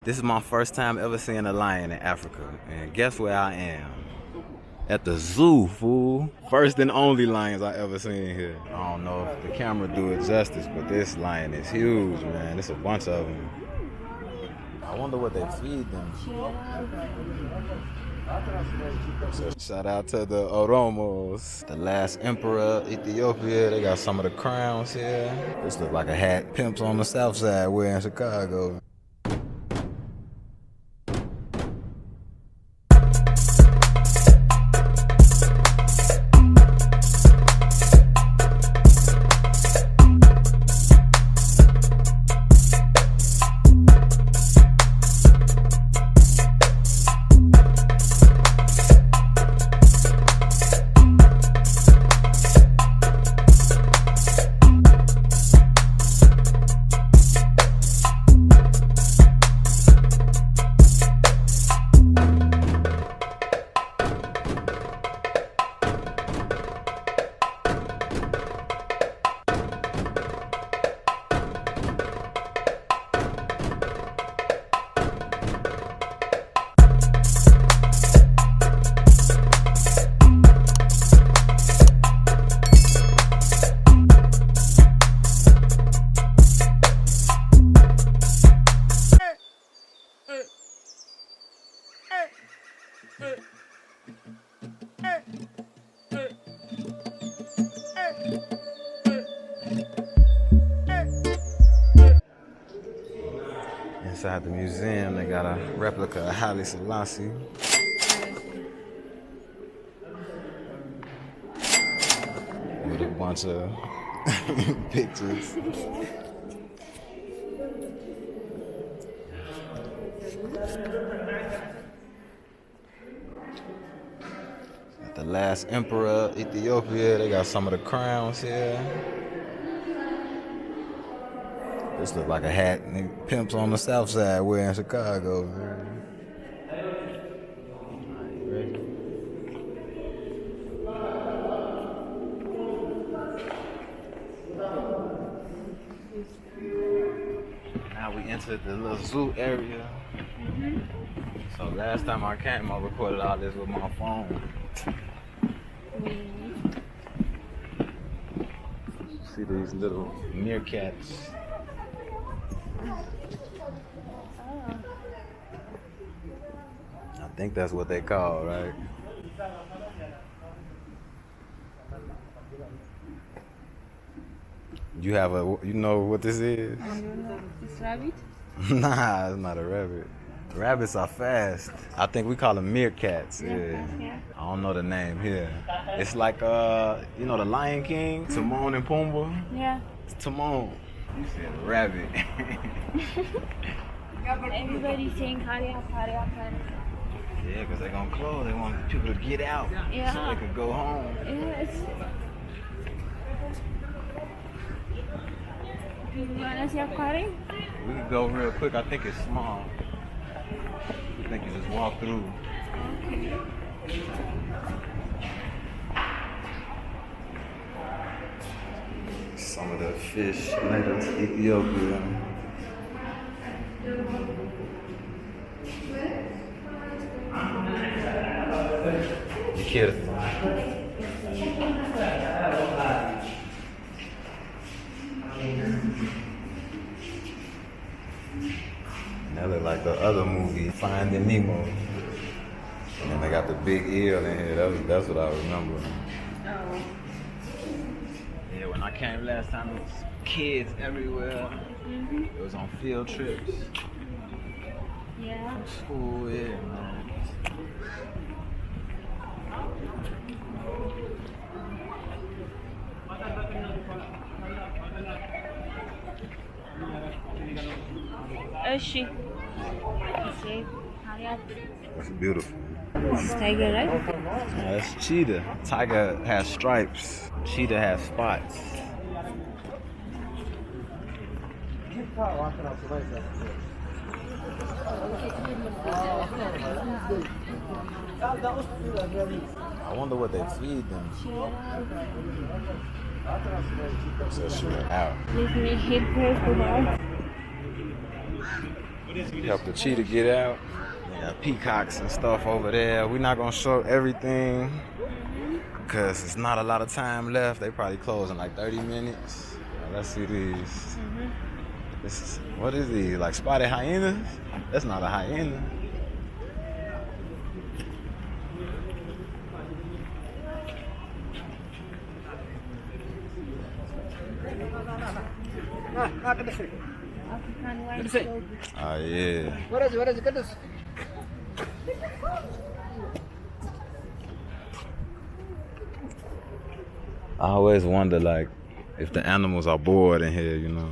This is my first time ever seeing a lion in Africa. And guess where I am? At the zoo, fool. First and only lions I ever seen here. I don't know if the camera do it justice, but this lion is huge, man. There's a bunch of them. I wonder what they feed them. So shout out to the Oromos, the last emperor of Ethiopia. They got some of the crowns here. This look like a hat pimps on the south side wear in Chicago. Inside the museum, they got a replica of Haile Selassie. With a bunch of pictures. The last emperor of Ethiopia, they got some of the crowns here. This look like a hat pimps on the south side wear in Chicago. Now we entered the little zoo area. So last time I came, I recorded all this with my phone. See these little meerkats. I think that's what they call, right? You have you know what this is? I don't know. This rabbit? Nah, it's not a rabbit. Rabbits are fast. I think we call them meerkats. Yeah. I don't know the name here. It's like you know the Lion King, Timon and Pumbaa. Yeah. It's Timon. You said rabbit. Everybody's saying hurry up, hurry up, hurry up. Yeah, because they're going to close. They want people to get out so they can go home. Yes. Do you want to see Aquarium? We can go real quick. I think it's small. I think you just walk through. Okay. Some of the fish native to Ethiopia. Cheetah. That look like the other movie, Finding Nemo. And then they got the big eel in here. That's what I remember. Oh. Yeah, when I came last time, it was kids everywhere. It was on field trips. Yeah. School, yeah, man. She. Okay. Hurry up. That's beautiful. This is tiger, right? That's cheetah. Tiger has stripes. Cheetah has spots. I wonder what they feed them. So she went out. Let me hit her to her. Help the cheetah get out. We got peacocks and stuff over there. We're not gonna show everything because it's not a lot of time left. They probably close in like 30 minutes. Let's see these. This is, what is these? Like spotted hyenas? That's not a hyena. African white goat. Oh yeah. What is it? Get this. I always wonder, like, if the animals are bored in here, you know.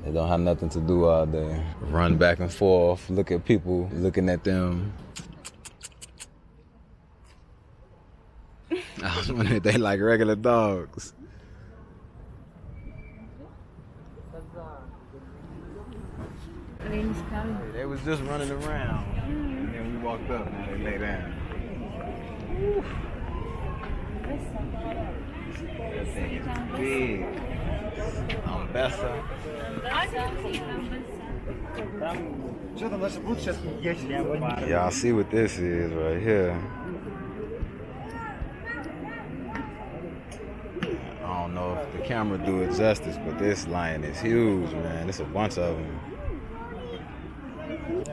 They don't have nothing to do all day. Run back and forth, look at people, looking at them. I was wondering if they like regular dogs. Rain is coming. They was just running around, and then we walked up, and they lay down. That thing is big. Ambessa. Y'all see what this is right here. I don't know if the camera do it justice, but this lion is huge, man. It's a bunch of them.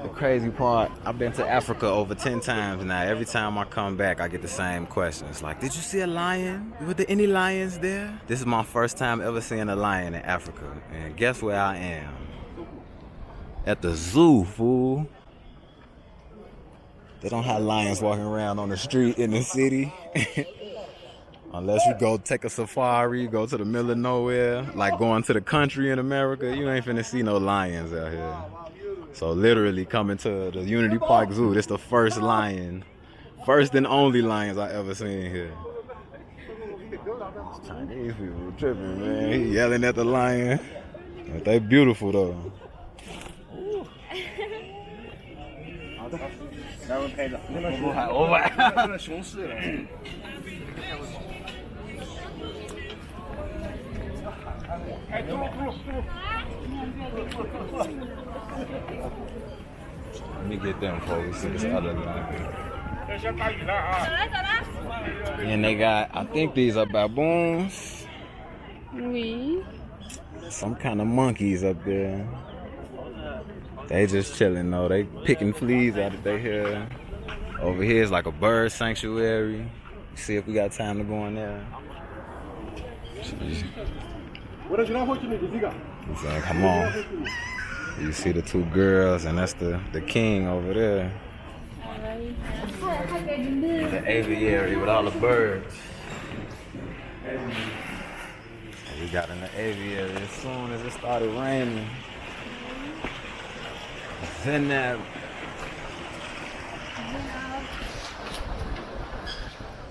The crazy part, I've been to Africa over 10 times now. Every time I come back, I get the same questions. Like, did you see a lion? Were there any lions there? This is my first time ever seeing a lion in Africa. And guess where I am? At the zoo, fool. They don't have lions walking around on the street in the city. Unless you go take a safari, go to the middle of nowhere, like going to the country in America, you ain't finna see no lions out here. So literally coming to the Unity Park Zoo, this the first lion, first and only lions I ever seen here. These Chinese people tripping, man. He yelling at the lion. But they beautiful though. Let me get them before we see this other lion. And they got, I think these are baboons. Oui. Some kind of monkeys up there. They just chilling though. They picking fleas out of their hair. Over here is like a bird sanctuary. See if we got time to go in there. He's like, come on. You see the two girls, and that's the king over there. The aviary with all the birds. We got in the aviary as soon as it started raining. Then that.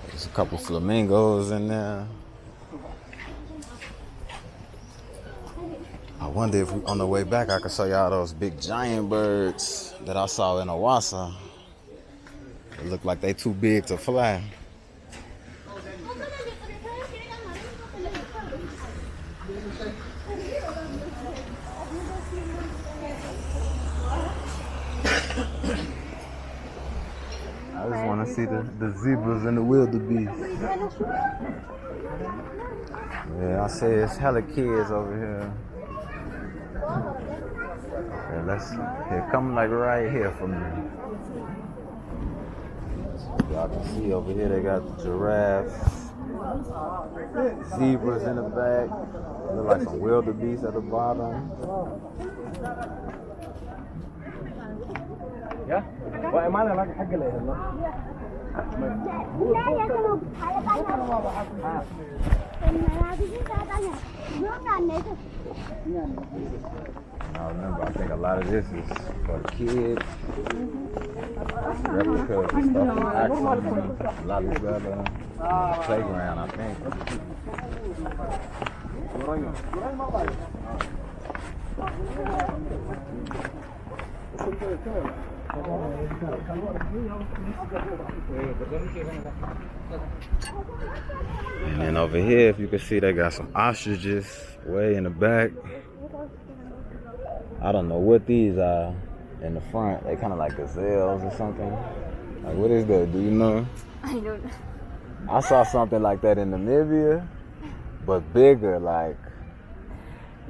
There's a couple flamingos in there. I wonder if on the way back I could show y'all those big giant birds that I saw in Awassa. They look like they too big to fly. I just want to see the zebras and the wildebeest. Yeah, I say it's hella kids over here. Okay, here, come like right here for me. Y'all can see over here they got giraffes, zebras in the back. Look like some wildebeest at the bottom. Yeah? What am I like حق له I remember, I think a lot of this is for the kids. Replicas and stuff from Axon, Lalibela, playground, I think. And then over here, if you can see, they got some ostriches way in the back. I don't know what these are in the front. They kind of like gazelles or something. Like, what is that? Do you know? I don't know. I saw something like that in Namibia, but bigger, like.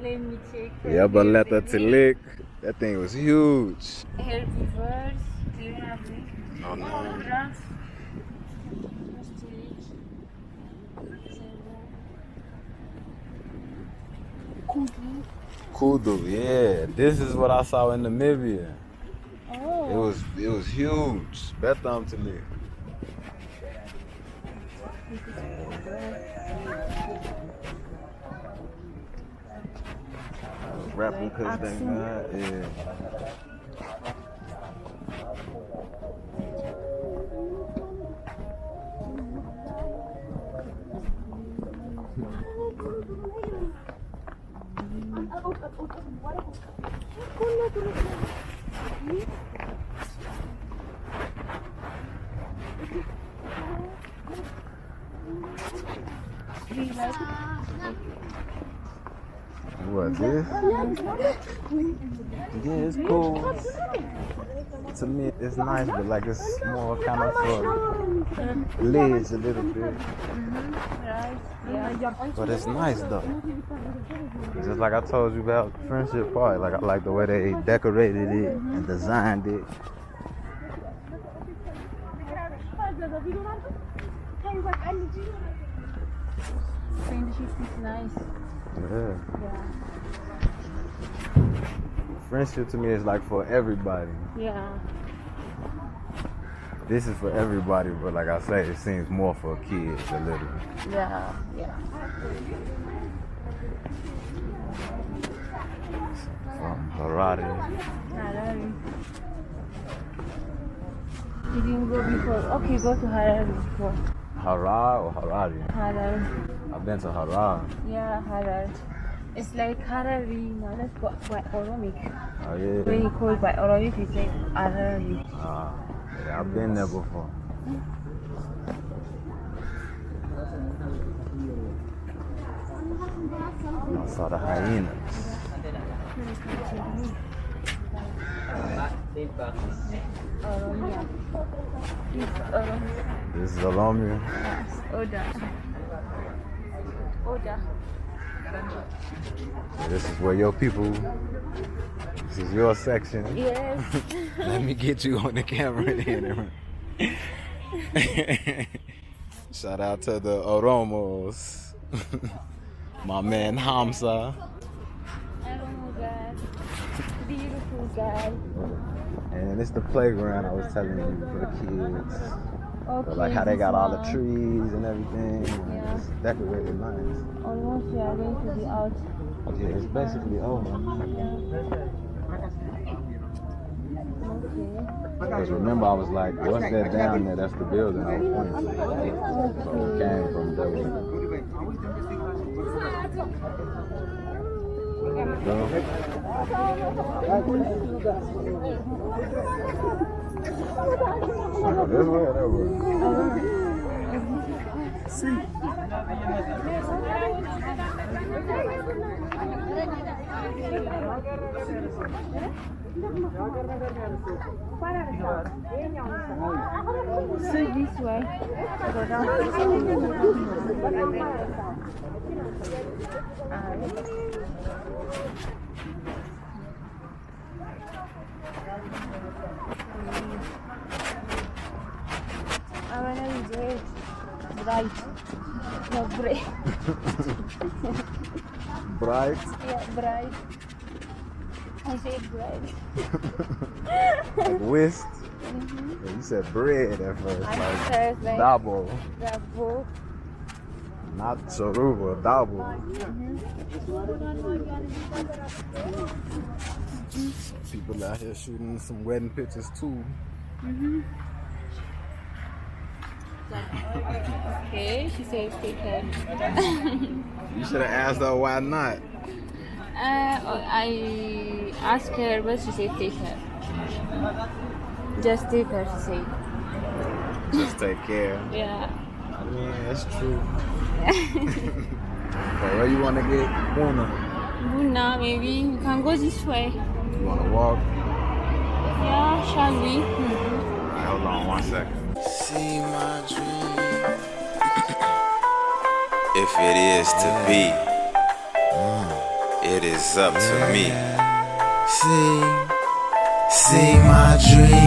Let me check. Yeah, but let the tilik. That thing was huge. Herbivores, clearly. Oh, no. Cobras. Kudu, yeah. This is what I saw in Namibia. Oh. It was huge. Betham tilik. Replicas they got, yeah. What, this? Yeah, it's cool. To me, it's nice, but like it's more kind of for legs a little bit. Right. Yeah. But it's nice though. Just like I told you about Friendship Park, like I like the way they decorated it and designed it. Friendship is nice. Yeah. Yeah. Friendship to me is like for everybody. Yeah. This is for everybody, but like I say, it seems more for kids a little. Yeah. Yeah. From Harare. Harare. You didn't go before. Okay, go to Harare before. Harar or Harare? Harare. I've been to Harar. Yeah, Harare. It's like Harare, not like by Oromic. Oh yeah. When you call by Oromic, you say Harare. Yeah, I've been there before. I saw the hyenas. Oromia. This Oromia. This is Oromia. Yes, Oda. Oda. Yeah, this is where your people. This is your section. Yes. Let me get you on the camera then. Shout out to the Oromos. My man Hamza. Oromo guy. Beautiful guy. And it's the playground I was telling you for the kids. Okay. But like how they got all the this trees and everything. Yeah. It's decorated nice. one. Almost we are going to be out. Yeah, it's basically over. Okay. Because remember I was like, what's that down there? That's the building I was pointing to. So it came from there. This way or that way? So this way. Go down. I want to be red. Bright. No, bright. Bright. Yeah, bright. I said bright. Like whist. Yeah, you said bread at first. I Like said like double. Bravo. Not Choruba, double. People out here shooting some wedding pictures too. Okay, she said take care. You should have asked her why not. I asked her, but she said take her. Just take her, she said. Just take care. Yeah. I mean, that's true. Okay, where you want to get Buna? Buna, maybe you can go this way. You wanna walk? Yeah, shall we? Alright, hold on 1 second. See my dream. If it is to be, it is up to me. See my dream.